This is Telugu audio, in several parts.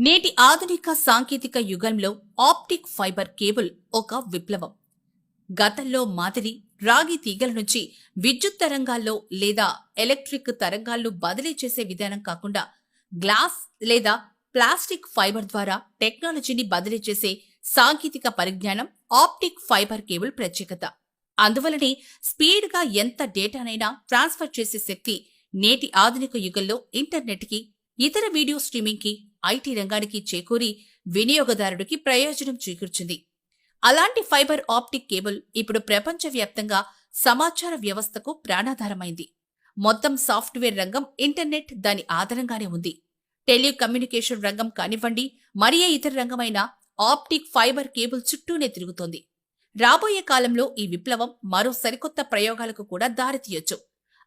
నేటి ఆధునిక సాంకేతిక యుగంలో ఆప్టిక్ ఫైబర్ కేబుల్ ఒక విప్లవం. గతంలో మాదిరి రాగి తీగల నుంచి విద్యుత్ తరంగాల్లో లేదా ఎలక్ట్రిక్ తరంగాల్లో బదిలీ చేసే విధానం కాకుండా గ్లాస్ లేదా ప్లాస్టిక్ ఫైబర్ ద్వారా టెక్నాలజీని బదిలీ చేసే సాంకేతిక పరిజ్ఞానం ఆప్టిక్ ఫైబర్ కేబుల్ ప్రత్యేకత. అందువలనే స్పీడ్గా ఎంత డేటానైనా ట్రాన్స్ఫర్ చేసే శక్తి నేటి ఆధునిక యుగంలో ఇంటర్నెట్కి, ఇతర వీడియో స్ట్రీమింగ్కి, ఐటీ రంగానికి చేకూరి వినియోగదారుడికి ప్రయోజనం చేకూర్చింది. అలాంటి ఫైబర్ ఆప్టిక్ కేబుల్ ఇప్పుడు ప్రపంచవ్యాప్తంగా సమాచార వ్యవస్థకు ప్రాణాధారమైంది. మొత్తం సాఫ్ట్వేర్ రంగం ఇంటర్నెట్ దాని ఆధారంగానే ఉంది. టెలికమ్యూనికేషన్ రంగం కానివ్వండి, మరే ఇతర రంగమైన ఆప్టిక్ ఫైబర్ కేబుల్ చుట్టూనే తిరుగుతోంది. రాబోయే కాలంలో ఈ విప్లవం మరో సరికొత్త ప్రయోగాలకు కూడా దారితీయొచ్చు.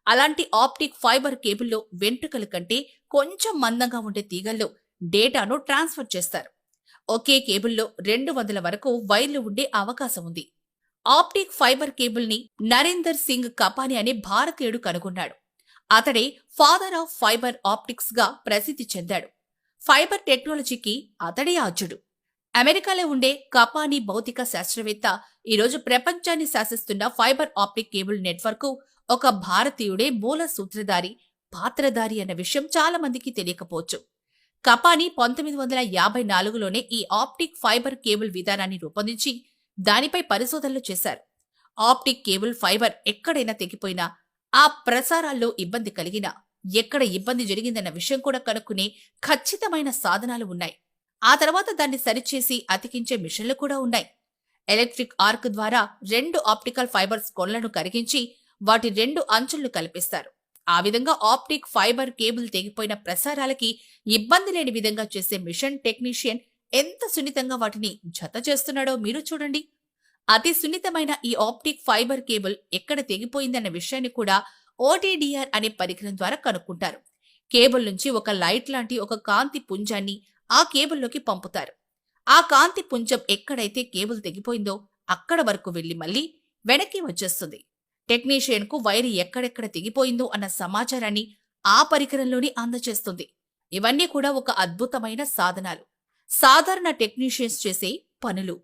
అలాంటి ఆప్టిక్ ఫైబర్ కేబుల్లో వెంట్రుకల కంటే కొంచెం మందంగా ఉండే తీగల్లో డేటాను ట్రాన్స్ఫర్ చేస్తారు. ఒకే కేబుల్లో 200 వరకు వైర్లు ఉండే అవకాశం ఉంది. ఆప్టిక్ ఫైబర్ కేబుల్ని నరేందర్ సింగ్ కపాని అనే భారతీయుడు కనుగొన్నాడు. అతడే ఫాదర్ ఆఫ్ ఫైబర్ ఆప్టిక్స్ గా ప్రసిద్ధి చెందాడు. ఫైబర్ టెక్నాలజీకి అతడే ఆద్యుడు. అమెరికాలో ఉండే కపాని భౌతిక శాస్త్రవేత్త ఈరోజు ప్రపంచాన్ని శాసిస్తున్న ఫైబర్ ఆప్టిక్ కేబుల్ నెట్వర్క్ ఒక భారతీయుడే మూల సూత్రధారి, పాత్రధారి అన్న విషయం చాలా మందికి తెలియకపోవచ్చు. కపాని 1954లోనే ఈ ఆప్టిక్ ఫైబర్ కేబుల్ విధానాన్ని రూపొందించి దానిపై పరిశోధనలు చేశారు. ఆప్టిక్ కేబుల్ ఫైబర్ ఎక్కడైనా తెగిపోయినా, ఆ ప్రసారాల్లో ఇబ్బంది కలిగినా, ఎక్కడ ఇబ్బంది జరిగిందన్న విషయం కూడా కనుక్కునే ఖచ్చితమైన సాధనాలు ఉన్నాయి. ఆ తర్వాత దాన్ని సరిచేసి అతికించే మిషన్లు కూడా ఉన్నాయి. ఎలక్ట్రిక్ ఆర్క్ ద్వారా 2 ఆప్టికల్ ఫైబర్స్ కొనలను కరిగించి వాటి 2 అంచులను కల్పిస్తారు. ఆ విధంగా ఆప్టిక్ ఫైబర్ కేబుల్ తెగిపోయిన ప్రసారాలకి ఇబ్బంది లేని విధంగా చేసే మిషన్ టెక్నీషియన్ ఎంత సున్నితంగా వాటిని జత చేస్తున్నాడో మీరు చూడండి. అతి సున్నితమైన ఈ ఆప్టిక్ ఫైబర్ కేబుల్ ఎక్కడ తెగిపోయిందన్న విషయాన్ని కూడా ఓటీడీఆర్ అనే పరికరం ద్వారా కనుక్కుంటారు. కేబుల్ నుంచి ఒక లైట్ లాంటి ఒక కాంతి పుంజాన్ని ఆ కేబుల్లోకి పంపుతారు. ఆ కాంతి పుంజం ఎక్కడైతే కేబుల్ తెగిపోయిందో అక్కడ వరకు వెళ్లి మళ్లీ వెనక్కి వచ్చేస్తుంది. టెక్నీషియన్ కు వైరు ఎక్కడెక్కడ తెగిపోయిందో అన్న సమాచారాన్ని ఆ పరికరంలోనే అందజేస్తుంది. ఇవన్నీ కూడా ఒక అద్భుతమైన సాధనాలు, సాధారణ టెక్నీషియన్స్ చేసే పనులు.